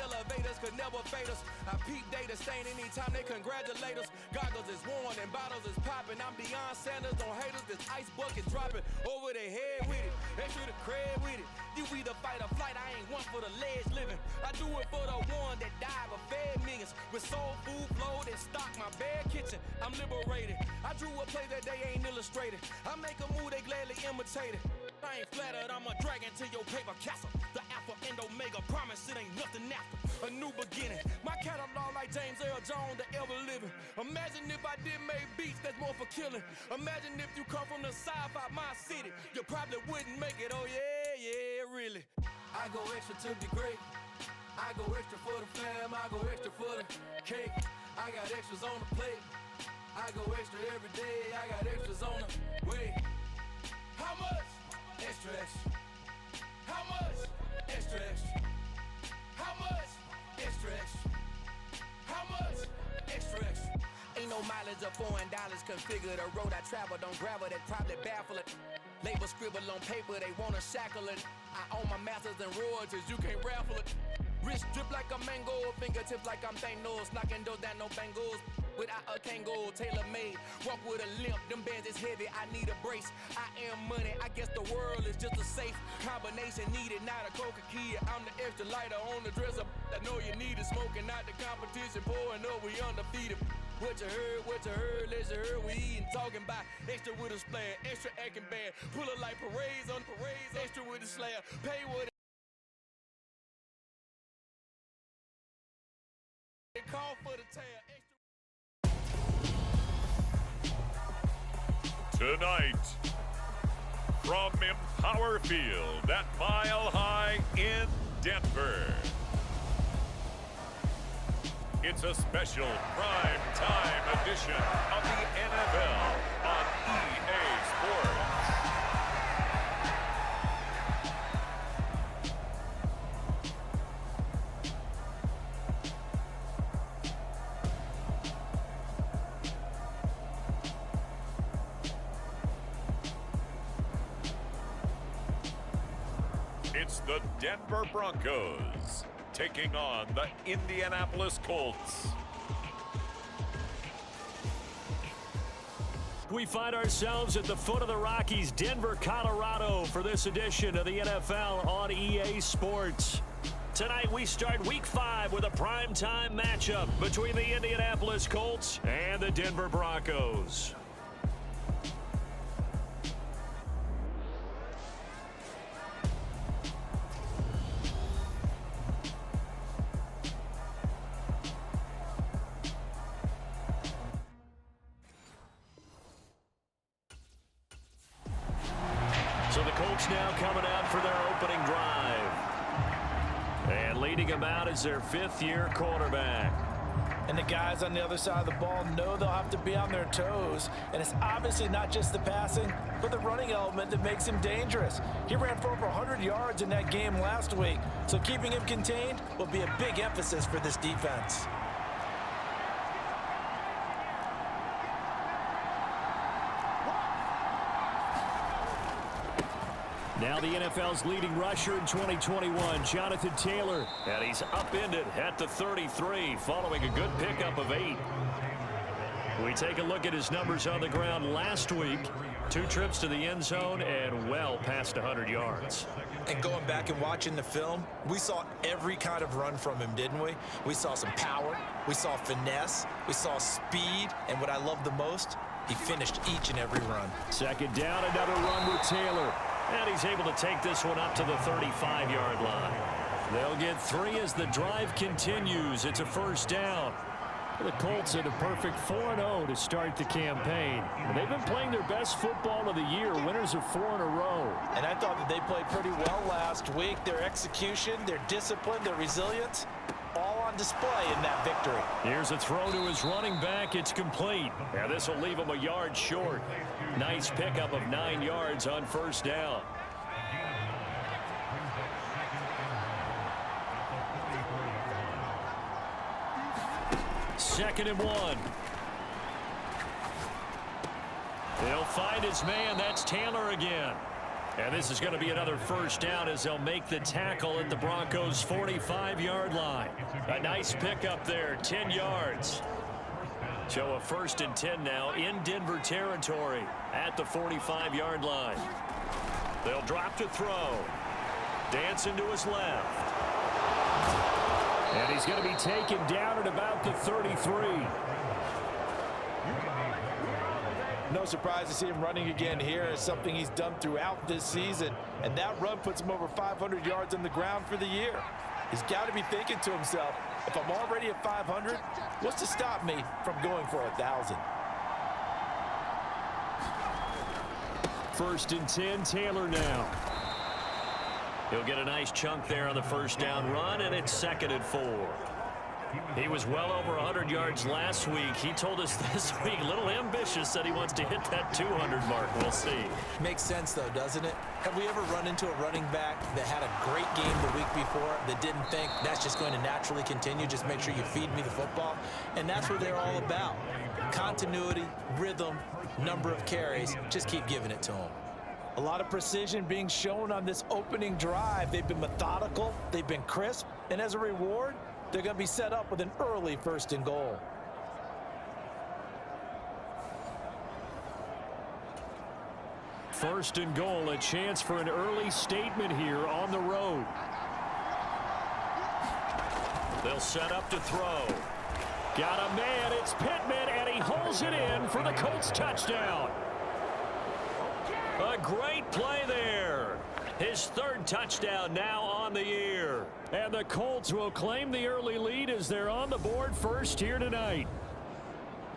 elevators could never fade us. I peep data stain anytime they congratulate us. Goggles is worn and bottles is popping. I'm Deion Sanders on haters. This ice bucket dropping over their head with it. Extra the cred with it. You either fight or flight. I ain't one for the ledge living. I do it for the one that died but fed millions. With soul food flowed and stock my bare kitchen. I'm liberated. I drew a play that they ain't illustrated. I make a move they gladly imitate it. I ain't flattered, I'm a dragon to your paper castle. The alpha and omega, promise it ain't nothing after. A new beginning, my catalog like James Earl Jones, the ever living. Imagine if I did make beats, that's more for killing. Imagine if you come from the sci-fi, my city, you probably wouldn't make it, oh yeah, really. I go extra to be great. I go extra for the fam, I go extra for the cake. I got extras on the plate. I go extra every day, I got extras on the way. How much? Extra, extra. How much? Extra, extra. How much? Extra, extra. How much? Extra, extra. Ain't no mileage of $4 configure the road I travel. Don't gravel, that probably baffle it. Label scribble on paper, they wanna shackle it. I own my masters and royalties, you can't raffle it. Wrist drip like a mango, fingertips like I'm Thanos. Knocking doors down, no bangles. Without a Kango, tailor-made. Walk with a limp, them bands is heavy, I need a brace. I am money, I guess the world is just a safe combination needed, not a coca-key. I'm the extra lighter on the dresser. I know you need it, smoking out the competition, pouring up, we undefeated. What you heard, let's heard, we eating, talking about extra with a splash, extra acting bad. Pull it like parades on parades, extra with a slab. Pay what it call for the tail. Tonight, from Empower Field at Mile High in Denver, it's a special prime time edition of the NFL on EA Sports. It's the Denver Broncos taking on the Indianapolis Colts. We find ourselves at the foot of the Rockies, Denver, Colorado, for this edition of the NFL on EA Sports. Tonight we start Week 5 with a primetime matchup between the Indianapolis Colts and the Denver Broncos. So the Colts now coming out for their opening drive. And leading them out is their fifth-year quarterback. And the guys on the other side of the ball know they'll have to be on their toes. And it's obviously not just the passing, but the running element that makes him dangerous. He ran for over 100 yards in that game last week. So keeping him contained will be a big emphasis for this defense. Now the NFL's leading rusher in 2021, Jonathan Taylor. And he's upended at the 33 following a good pickup of 8. We take a look at his numbers on the ground last week. 2 trips to the end zone and well past 100 yards. And going back and watching the film, we saw every kind of run from him, didn't we? We saw some power, we saw finesse, we saw speed, and what I love the most, he finished each and every run. Second down, another run with Taylor. And he's able to take this one up to the 35-yard line. They'll get 3 as the drive continues. It's a first down. The Colts in a perfect 4-0 to start the campaign. And they've been playing their best football of the year, winners of 4 in a row. And I thought that they played pretty well last week. Their execution, their discipline, their resilience, all on display in that victory. Here's a throw to his running back. It's complete. And this will leave him a yard short. Nice pickup of 9 yards on first down. Second and 1. He'll find his man. That's Taylor again. And this is going to be another first down as they'll make the tackle at the Broncos' 45-yard line. A nice pickup there, 10 yards. So a 1st and 10 now in Denver territory at the 45-yard line. They'll drop to throw. Dancing to his left. And he's going to be taken down at about the 33. No surprise to see him running again here. It's something he's done throughout this season. And that run puts him over 500 yards on the ground for the year. He's got to be thinking to himself, if I'm already at 500, what's to stop me from going for 1,000? 1st and 10, Taylor now. He'll get a nice chunk there on the first down run, and it's 2nd and 4. He was well over 100 yards last week. He told us this week, a little ambitious, said he wants to hit that 200 mark. We'll see. Makes sense, though, doesn't it? Have we ever run into a running back that had a great game the week before that didn't think that's just going to naturally continue, just make sure you feed me the football? And that's what they're all about. Continuity, rhythm, number of carries. Just keep giving it to them. A lot of precision being shown on this opening drive. They've been methodical, they've been crisp, and as a reward, they're going to be set up with an early 1st and goal. First and goal, a chance for an early statement here on the road. They'll set up to throw. Got a man, it's Pittman, and he holds it in for the Colts touchdown. A great play there. His 3rd touchdown now on the year. And the Colts will claim the early lead as they're on the board first here tonight.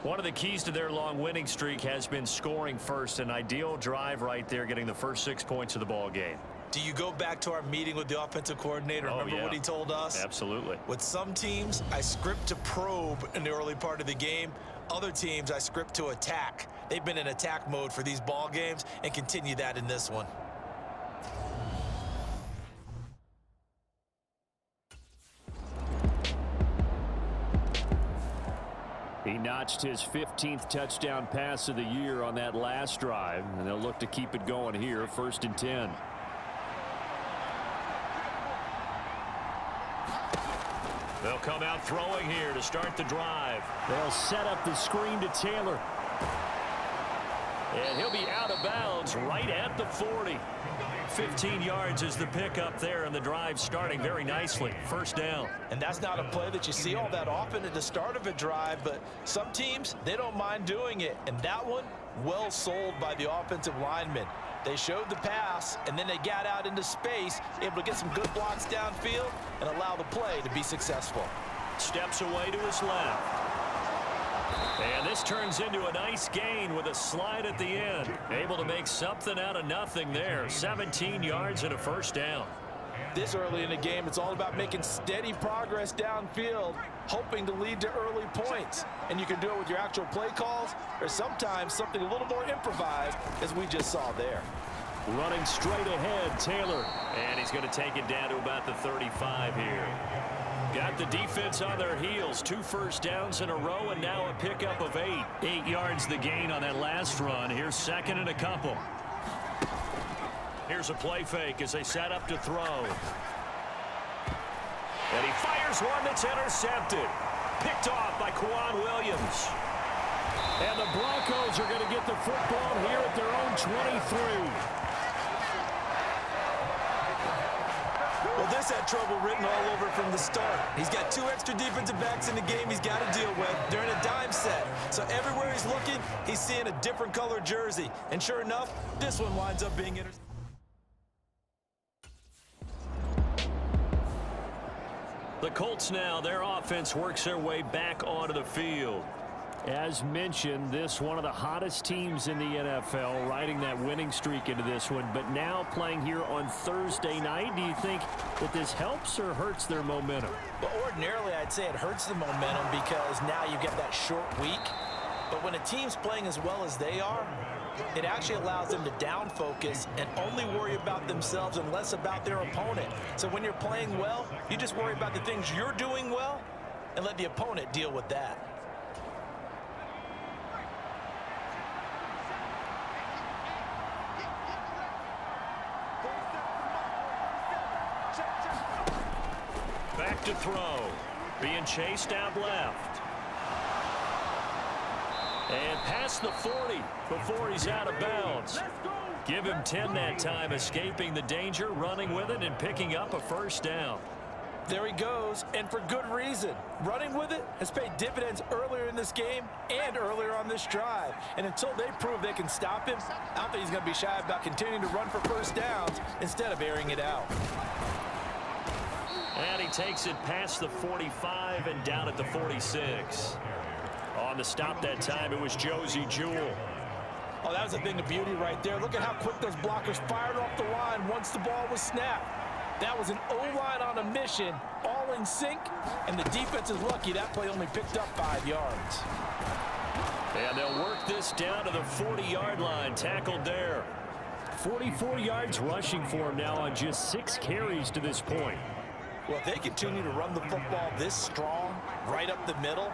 One of the keys to their long winning streak has been scoring first. An ideal drive right there, getting the first 6 points of the ball game. Do you go back to our meeting with the offensive coordinator? Remember what he told us? Absolutely. With some teams, I script to probe in the early part of the game. Other teams, I script to attack. They've been in attack mode for these ball games and continue that in this one. He notched his 15th touchdown pass of the year on that last drive, and they'll look to keep it going here, 1st and 10. They'll come out throwing here to start the drive. They'll set up the screen to Taylor. And he'll be out of bounds right at the 40. 15 yards is the pickup there, and the drive starting very nicely. 1st down. And that's not a play that you see all that often at the start of a drive, but some teams, they don't mind doing it. And that one, well sold by the offensive linemen. They showed the pass, and then they got out into space, able to get some good blocks downfield and allow the play to be successful. Steps away to his left. And this turns into a nice gain with a slide at the end. Able to make something out of nothing there. 17 yards and a 1st down. This early in the game, it's all about making steady progress downfield, hoping to lead to early points. And you can do it with your actual play calls, or sometimes something a little more improvised, as we just saw there. Running straight ahead, Taylor. And he's going to take it down to about the 35 here. Got the defense on their heels. 2 1st downs in a row, and now a pickup of 8. 8 yards the gain on that last run. Here's 2nd and a couple. Here's a play fake as they set up to throw. And he fires one that's intercepted. Picked off by Quan Williams. And the Broncos are going to get the football here at their own 23. Well, this had trouble written all over from the start. He's got 2 extra defensive backs in the game he's got to deal with during a dime set. So everywhere he's looking, he's seeing a different color jersey. And sure enough, this one winds up being intercepted. The Colts now, their offense works their way back onto the field. As mentioned, this one of the hottest teams in the NFL, riding that winning streak into this one, but now playing here on Thursday night. Do you think that this helps or hurts their momentum? Well, ordinarily, I'd say it hurts the momentum because now you get that short week. But when a team's playing as well as they are, it actually allows them to down focus and only worry about themselves and less about their opponent. So when you're playing well, you just worry about the things you're doing well and let the opponent deal with that. throw. Being chased out left. And past the 40 before he's out of bounds. Give him 10 that time, escaping the danger, running with it, and picking up a first down. There he goes, and for good reason. Running with it has paid dividends earlier in this game and earlier on this drive. And until they prove they can stop him, I don't think he's going to be shy about continuing to run for first downs instead of airing it out. And he takes it past the 45 and down at the 46. On the stop that time, it was Josie Jewell. Oh, that was a thing of beauty right there. Look at how quick those blockers fired off the line once the ball was snapped. That was an O-line on a mission, all in sync, and the defense is lucky that play only picked up 5 yards. And they'll work this down to the 40-yard line, tackled there. 44 yards rushing for him now on just 6 carries to this point. Well, if they continue to run the football this strong, right up the middle,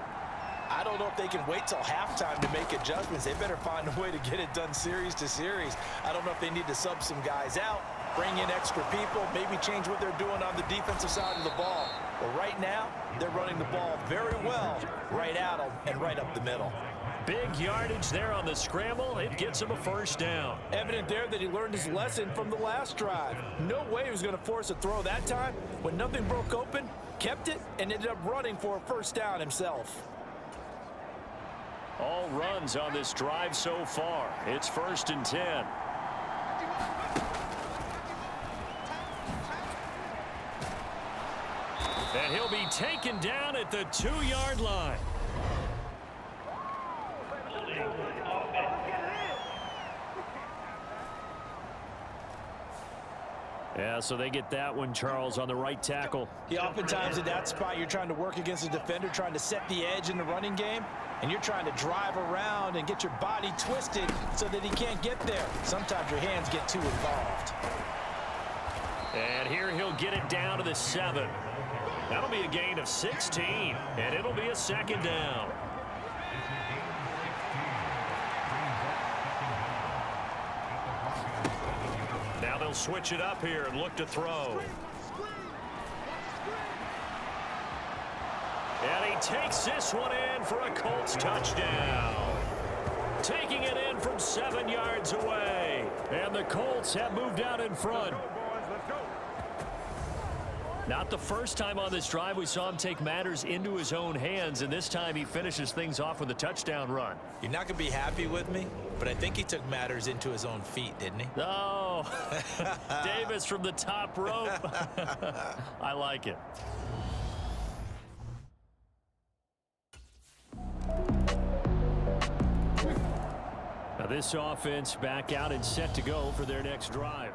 I don't know if they can wait till halftime to make adjustments. They better find a way to get it done series to series. I don't know if they need to sub some guys out, bring in extra people, maybe change what they're doing on the defensive side of the ball. But right now, they're running the ball very well, right at them and right up the middle. Big yardage there on the scramble. It gets him a first down. Evident there that he learned his lesson from the last drive. No way he was going to force a throw that time. When nothing broke open, kept it, and ended up running for a first down himself. All runs on this drive so far. It's 1st and 10. And he'll be taken down at the 2-yard line. Yeah, so they get that one, Charles, on the right tackle. Yeah, oftentimes in that spot, you're trying to work against a defender, trying to set the edge in the running game, and you're trying to drive around and get your body twisted so that he can't get there. Sometimes your hands get too involved. And here he'll get it down to the 7. That'll be a gain of 16, and it'll be a 2nd down. Now they'll switch it up here and look to throw. And he takes this one in for a Colts touchdown. Taking it in from 7 yards away. And the Colts have moved out in front. Not the first time on this drive we saw him take matters into his own hands, and this time he finishes things off with a touchdown run. You're not going to be happy with me, but I think he took matters into his own feet, didn't he? Oh, Davis from the top rope. I like it. Now this offense back out and set to go for their next drive.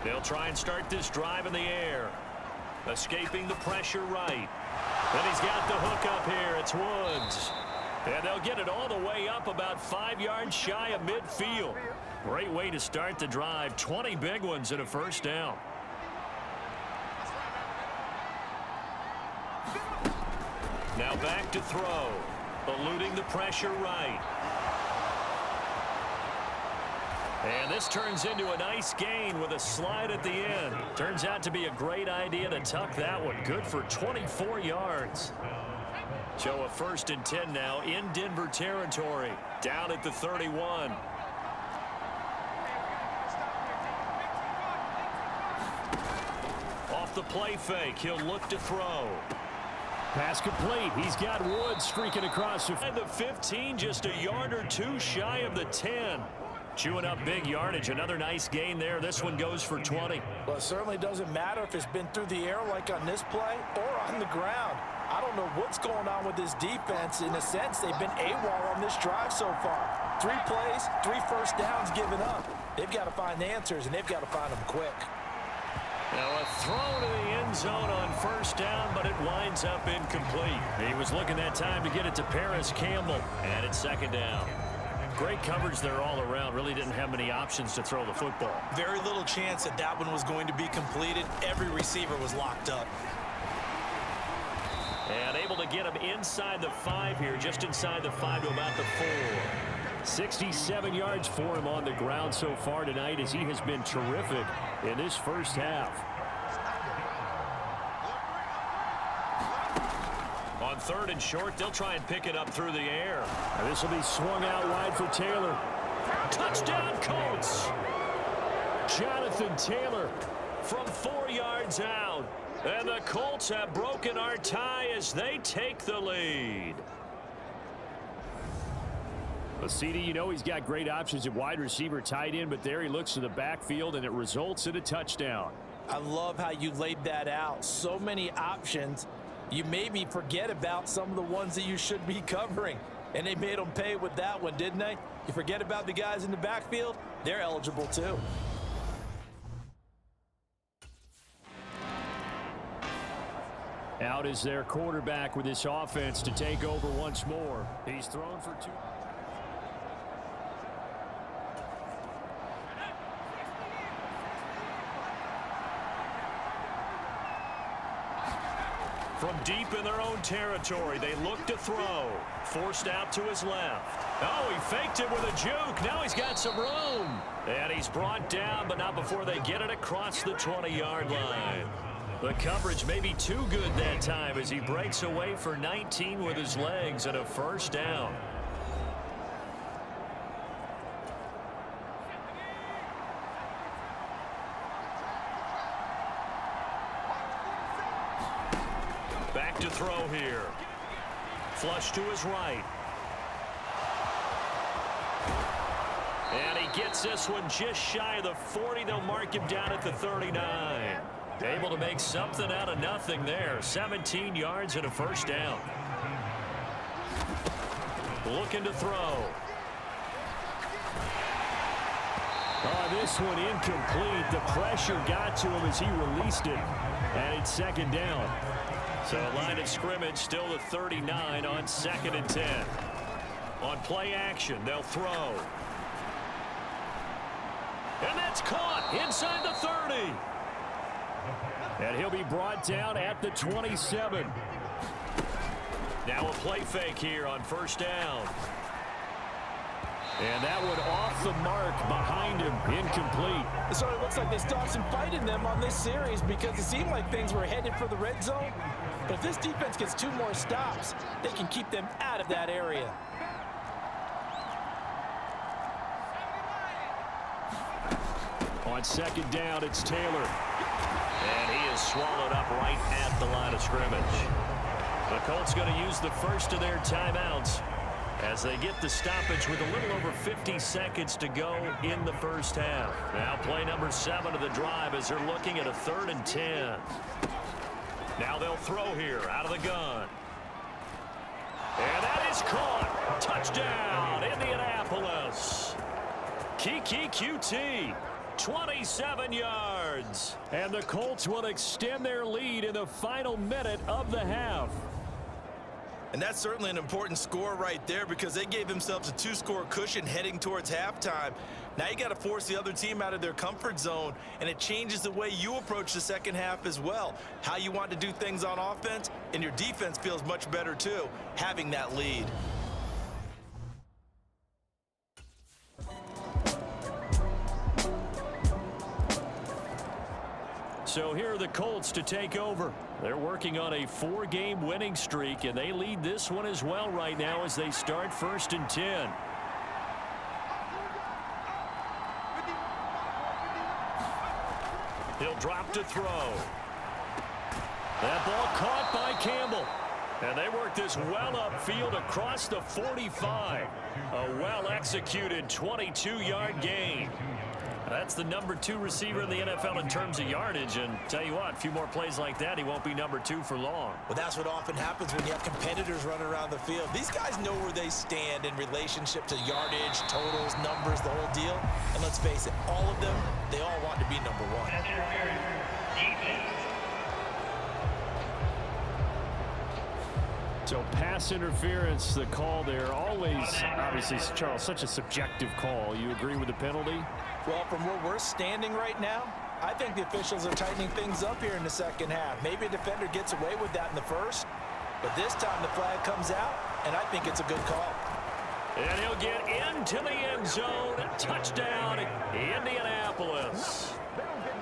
They'll try and start this drive in the air. Escaping the pressure right. Then he's got the hook up here. It's Woods. And they'll get it all the way up about 5 yards shy of midfield. Great way to start the drive. 20 big ones and a first down. Now back to throw. Eluding the pressure right. And this turns into a nice gain with a slide at the end. Turns out to be a great idea to tuck that one. Good for 24 yards. So a 1st and 10 now in Denver territory. Down at the 31. Off the play fake, he'll look to throw. Pass complete. He's got Woods streaking across the 15, just a yard or two shy of the 10. Chewing up big yardage. Another nice gain there. This one goes for 20. Well, it certainly doesn't matter if it's been through the air like on this play or on the ground. I don't know what's going on with this defense. In a sense, they've been AWOL on this drive so far. 3 plays, 3 first downs given up. They've got to find the answers, and they've got to find them quick. Now a throw to the end zone on first down, but it winds up incomplete. He was looking that time to get it to Paris Campbell, and it's 2nd down. Great coverage there all around. Really didn't have many options to throw the football. Very little chance that that one was going to be completed. Every receiver was locked up. And able to get him inside the 5 here, just inside the 5 to about the 4. 67 yards for him on the ground so far tonight as he has been terrific in this first half. On 3rd and short, they'll try and pick it up through the air. And this will be swung out wide for Taylor. Touchdown, Colts! Jonathan Taylor from 4 yards out. And the Colts have broken our tie as they take the lead. Well, CD, you know he's got great options at wide receiver, tight end, but there he looks to the backfield, and it results in a touchdown. I love how you laid that out. So many options. You made me forget about some of the ones that you should be covering. And they made them pay with that one, didn't they? You forget about the guys in the backfield? They're eligible too. Out is their quarterback with this offense to take over once more. He's thrown for 2. From deep in their own territory, they look to throw. Forced out to his left. Oh, he faked it with a juke. Now he's got some room. And he's brought down, but not before they get it across the 20-yard line. The coverage may be too good that time as he breaks away for 19 with his legs and a first down. Back to throw here. Flush to his right. And he gets this one just shy of the 40. They'll mark him down at the 39. Able to make something out of nothing there. 17 yards and a first down. Looking to throw. Oh, this one incomplete. The pressure got to him as he released it. And it's 2nd down. So line of scrimmage still the 39 on 2nd and 10. On play action, they'll throw. And that's caught inside the 30. And he'll be brought down at the 27. Now a play fake here on 1st down. And that one off the mark behind him, incomplete. So it looks like they stopped some fight in them on this series because it seemed like things were headed for the red zone. But if this defense gets 2 more stops, they can keep them out of that area. On 2nd down, it's Taylor. And he is swallowed up right at the line of scrimmage. The Colts going to use the first of their timeouts as they get the stoppage with a little over 50 seconds to go in the first half. Now play number 7 of the drive as they're looking at a 3rd and 10. Now they'll throw here out of the gun. And that is caught. Touchdown, Indianapolis. Kiki QT. 27 yards. And the Colts will extend their lead in the final minute of the half. And that's certainly an important score right there because they gave themselves a 2-score cushion heading towards halftime. Now you got to force the other team out of their comfort zone, and it changes the way you approach the second half as well. How you want to do things on offense, and your defense feels much better too, having that lead. So here are the Colts to take over. They're working on a 4-game winning streak, and they lead this one as well right now as they start 1st and 10. He'll drop to throw. That ball caught by Campbell. And they work this well upfield across the 45. A well-executed 22-yard gain. That's the number 2 receiver in the NFL in terms of yardage. And tell you what, a few more plays like that, he won't be number 2 for long. Well, that's what often happens when you have competitors running around the field. These guys know where they stand in relationship to yardage, totals, numbers, the whole deal. And let's face it, all of them, they all want to be number 1. So pass interference, the call there. Always, obviously, Charles, such a subjective call. You agree with the penalty? Well, from where we're standing right now, I think the officials are tightening things up here in the second half. Maybe a defender gets away with that in the first, but this time the flag comes out, and I think it's a good call. And he'll get into the end zone. Touchdown, Indianapolis.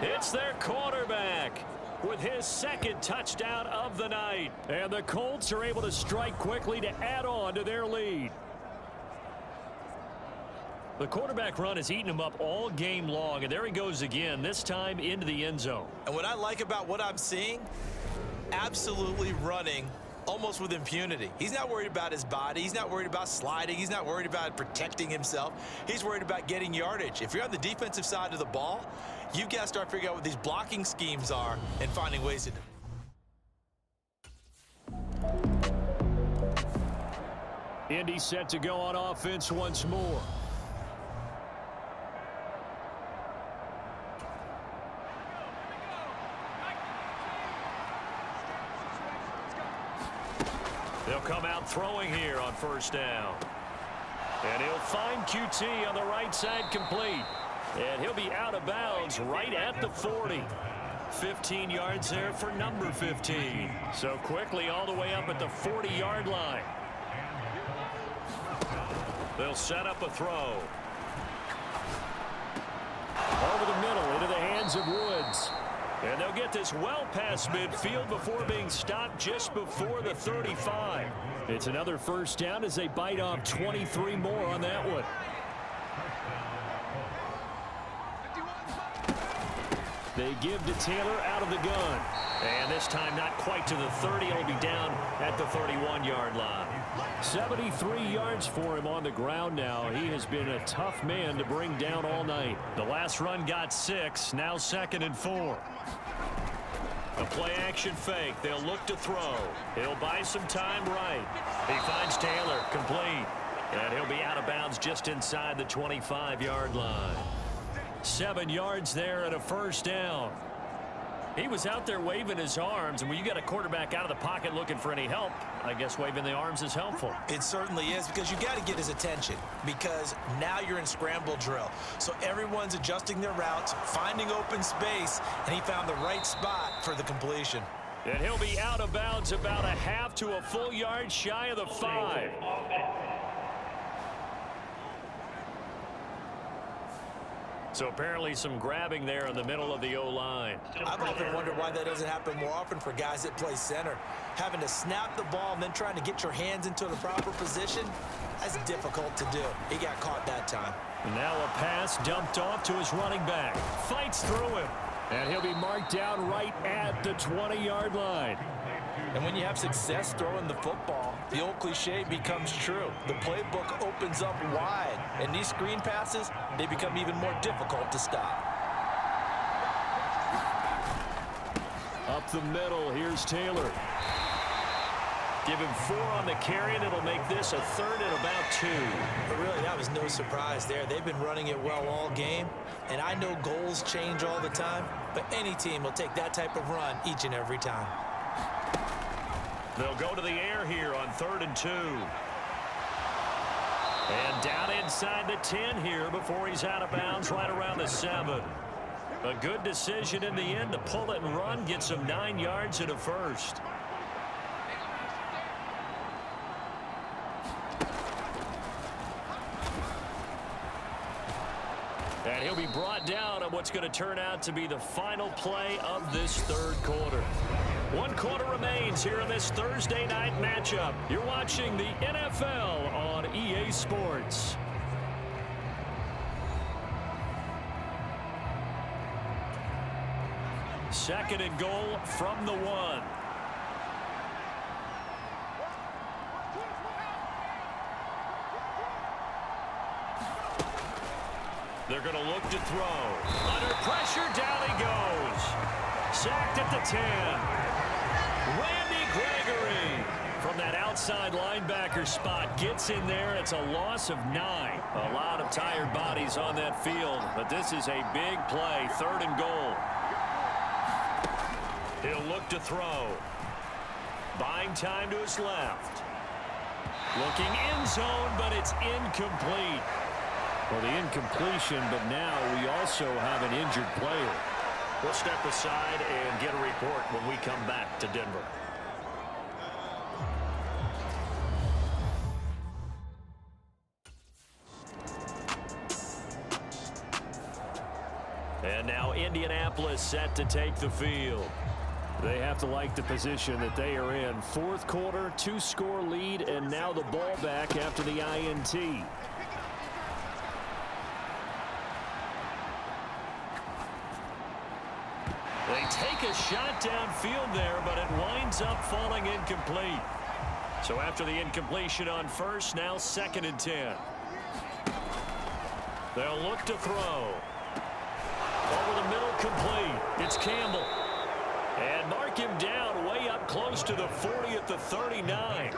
It's their quarterback with his second touchdown of the night. And the Colts are able to strike quickly to add on to their lead. The quarterback run has eaten him up all game long, and there he goes again, this time into the end zone. And what I like about what I'm seeing, absolutely running almost with impunity. He's not worried about his body. He's not worried about sliding. He's not worried about protecting himself. He's worried about getting yardage. If you're on the defensive side of the ball, you've got to start figuring out what these blocking schemes are and finding ways to do. Indy set to go on offense once more. They'll come out throwing here on first down. And he'll find QT on the right side complete. And he'll be out of bounds right at the 40. 15 yards there for number 15. So quickly all the way up at the 40-yard line. They'll set up a throw. Over the middle into the hands of Woods. And they'll get this well past midfield before being stopped just before the 35. It's another first down as they bite off 23 more on that one. They give to Taylor out of the gun. And this time not quite to the 30. It'll be down at the 31-yard line. 73 yards for him on the ground now. He has been a tough man to bring down all night. The last run got 6. Now 2nd and 4. A play-action fake. They'll look to throw. He'll buy some time right. He finds Taylor complete. And he'll be out of bounds just inside the 25-yard line. 7 yards there and a first down. He was out there waving his arms, and when you got a quarterback out of the pocket looking for any help, I guess waving the arms is helpful. It certainly is, because you got to get his attention, because now you're in scramble drill. So everyone's adjusting their routes, finding open space, and he found the right spot for the completion. And he'll be out of bounds about a half to a full yard shy of the 5. So apparently some grabbing there in the middle of the O-line. I've often wondered why that doesn't happen more often for guys that play center. Having to snap the ball and then trying to get your hands into the proper position, that's difficult to do. He got caught that time. And now a pass dumped off to his running back. Fights through him. And he'll be marked down right at the 20-yard line. And when you have success throwing the football, the old cliche becomes true. The playbook opens up wide, and these screen passes, they become even more difficult to stop. Up the middle, here's Taylor. Give him 4 on the carry, and it'll make this a 3rd and about 2. But really, that was no surprise there. They've been running it well all game, and I know goals change all the time, but any team will take that type of run each and every time. They'll go to the air here on 3rd and 2. And down inside the 10 here before he's out of bounds right around the 7. A good decision in the end to pull it and run, get some 9 yards and a first. And he'll be brought down on what's going to turn out to be the final play of this 3rd quarter. 1 quarter remains here in this Thursday night matchup. You're watching the NFL on EA Sports. Second and goal from the 1. They're going to look to throw. Under pressure, down he goes. Sacked at the 10. Randy Gregory from that outside linebacker spot gets in there. It's a loss of 9. A lot of tired bodies on that field, but this is a big play. 3rd and goal. He'll look to throw. Buying time to his left. Looking end zone, but it's incomplete. Well, the incompletion, but now we also have an injured player. We'll step aside and get a report when we come back to Denver. And now Indianapolis set to take the field. They have to like the position that they are in. Fourth quarter, 2-score lead, and now the ball back after the INT. They take a shot downfield there, but it winds up falling incomplete. So after the incompletion on first, now 2nd and 10. They'll look to throw. Over the middle, complete. It's Campbell. And mark him down way up close to the 40 at the 39.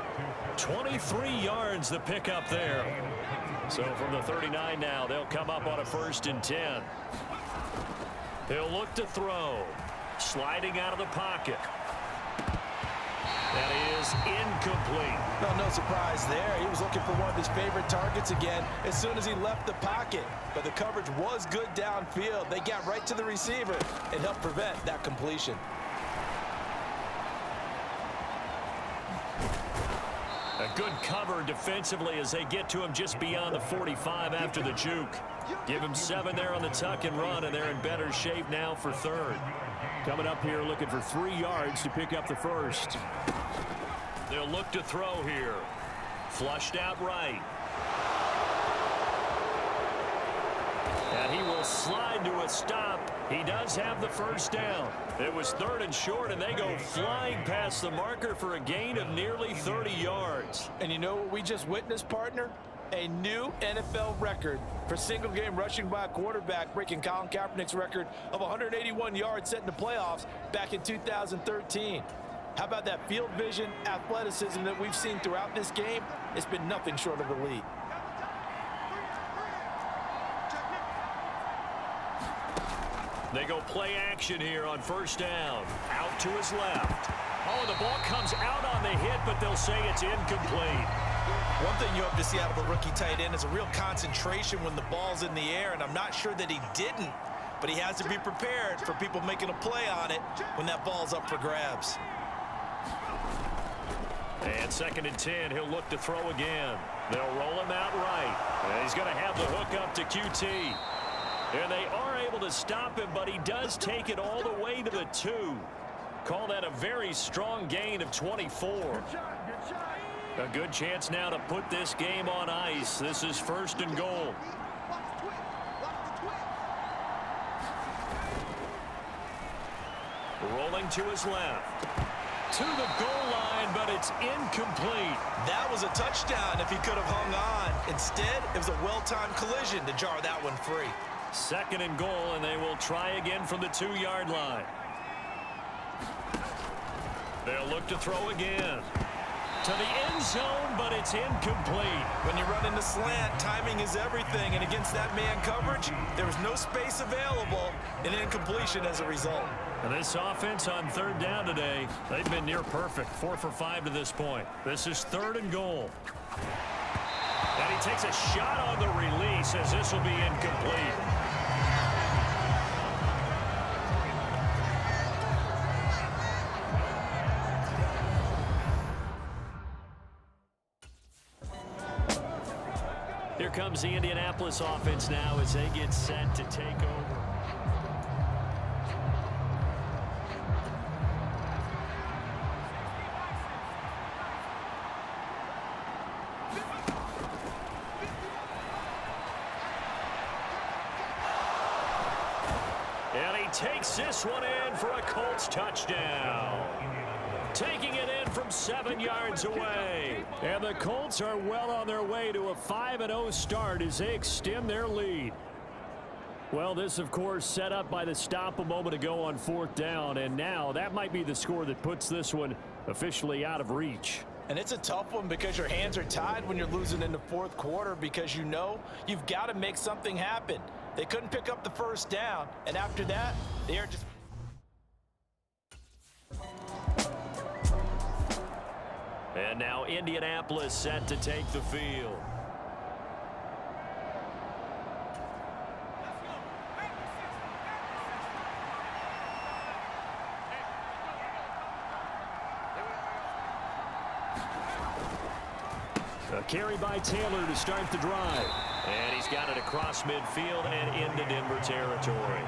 23 yards the pickup there. So from the 39 now, they'll come up on a 1st and 10. He'll look to throw. Sliding out of the pocket. That is incomplete. No surprise there. He was looking for one of his favorite targets again as soon as he left the pocket. But the coverage was good downfield. They got right to the receiver and helped prevent that completion. A good cover defensively as they get to him just beyond the 45 after the juke. Give him 7 there on the tuck and run, and they're in better shape now for 3rd. Coming up here looking for 3 yards to pick up the first. They'll look to throw here. Flushed out right. And he will slide to a stop. He does have the 1st down. It was 3rd and short, and they go flying past the marker for a gain of nearly 30 yards. And you know what we just witnessed, partner? A new NFL record for single-game rushing by a quarterback, breaking Colin Kaepernick's record of 181 yards set in the playoffs back in 2013. How about that field vision, athleticism that we've seen throughout this game? It's been nothing short of elite. They go play action here on 1st down. Out to his left. Oh, the ball comes out on the hit, but they'll say it's incomplete. One thing you hope to see out of a rookie tight end is a real concentration when the ball's in the air, and I'm not sure that he didn't, but he has to be prepared for people making a play on it when that ball's up for grabs. And 2nd and 10, he'll look to throw again. They'll roll him out right. And he's going to have the hook up to QT. And they are able to stop him, but he does take it all the way to the 2. Call that a very strong gain of 24. A good chance now to put this game on ice. This is 1st and goal. Rolling to his left. To the goal line, but it's incomplete. That was a touchdown if he could have hung on. Instead, it was a well-timed collision to jar that one free. 2nd and goal, and they will try again from the 2-yard line. They'll look to throw again. To the end zone, but it's incomplete. When you run into slant, timing is everything, and against that man coverage, there was no space available, and incompletion as a result. And this offense on 3rd down today, they've been near perfect, 4 for 5 to this point. This is 3rd and goal. And he takes a shot on the release as this will be incomplete. Here comes the Indianapolis offense now as they get set to take over. And he takes this one in for a Colts touchdown. Taking it in from 7 yards away. And the Colts are well on their way to a 5-0 start as they extend their lead. Well, this, of course, set up by the stop a moment ago on 4th down. And now that might be the score that puts this one officially out of reach. And it's a tough one because your hands are tied when you're losing in the 4th quarter because you know you've got to make something happen. They couldn't pick up the 1st down. And after that, they are just... And now Indianapolis set to take the field. A carry by Taylor to start the drive. And he's got it across midfield and into Denver territory.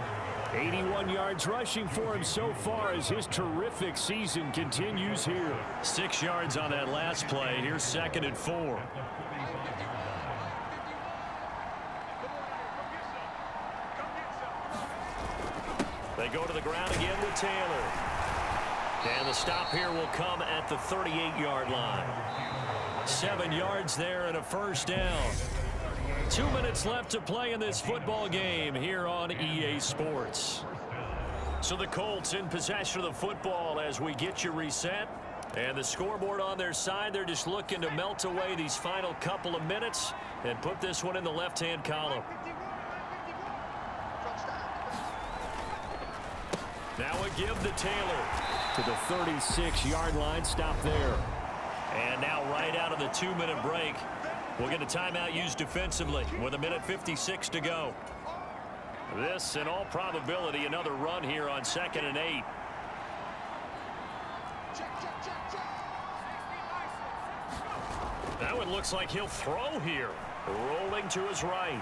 81 yards rushing for him so far as his terrific season continues here. 6 yards on that last play. Here's 2nd and 4. They go to the ground again with Taylor. And the stop here will come at the 38-yard line. 7 yards there and a first down. 2 minutes left to play in this football game here on EA Sports. So the Colts in possession of the football as we get you reset. And the scoreboard on their side, they're just looking to melt away these final couple of minutes and put this one in the left-hand column. Now a give to Taylor. To the 36-yard line, stop there. And now right out of the 2-minute break, we'll get a timeout used defensively with 1:56 to go. This, in all probability, another run here on 2nd and 8. That one looks like he'll throw here. Rolling to his right.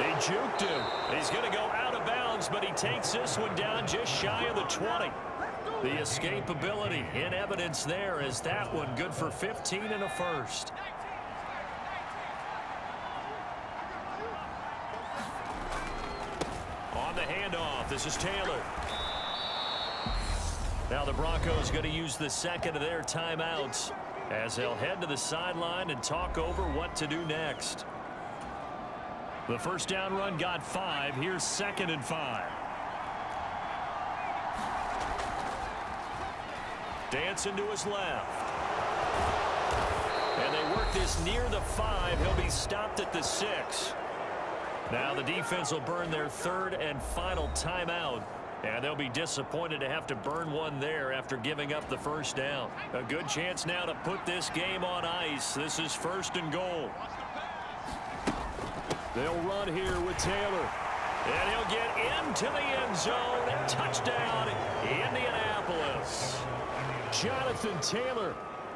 They juked him. He's going to go out of bounds, but he takes this one down just shy of the 20. The escapability in evidence there as that one good for 15 and a first. On the handoff, this is Taylor. Now the Broncos going to use the second of their timeouts as they'll head to the sideline and talk over what to do next. The first down run got 5. Here's 2nd and 5. Dancing to his left. And they work this near the 5. He'll be stopped at the 6. Now the defense will burn their 3rd and final timeout. And they'll be disappointed to have to burn one there after giving up the first down. A good chance now to put this game on ice. This is 1st and goal. They'll run here with Taylor. And he'll get into the end zone. Touchdown, Indianapolis. Jonathan Taylor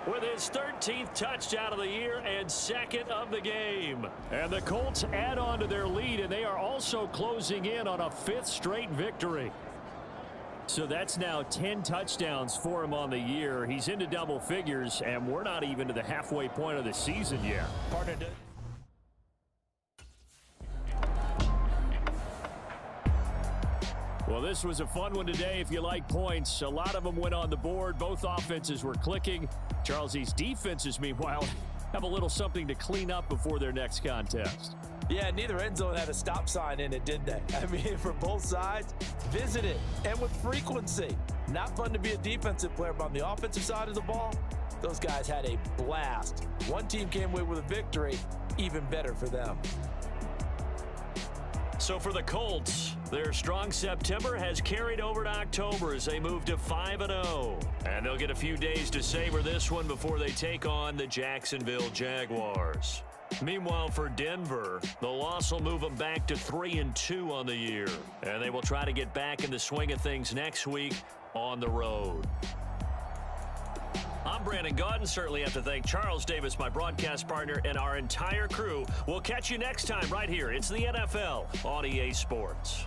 with his 13th touchdown of the year and 2nd of the game. And the Colts add on to their lead, and they are also closing in on a 5th straight victory. So that's now 10 touchdowns for him on the year. He's into double figures, and we're not even to the halfway point of the season yet. Partner, well, this was a fun one today if you like points. A lot of them went on the board. Both offenses were clicking. Charles's defenses, meanwhile, have a little something to clean up before their next contest. Yeah, neither end zone had a stop sign in it, did they? I mean, for both sides, visit it, and with frequency. Not fun to be a defensive player, but on the offensive side of the ball, those guys had a blast. One team came away with a victory, even better for them. So for the Colts, their strong September has carried over to October as they move to 5-0. And they'll get a few days to savor this one before they take on the Jacksonville Jaguars. Meanwhile, for Denver, the loss will move them back to 3-2 on the year. And they will try to get back in the swing of things next week on the road. I'm Brandon Gaudin. Certainly have to thank Charles Davis, my broadcast partner, and our entire crew. We'll catch you next time right here. It's the NFL on EA Sports.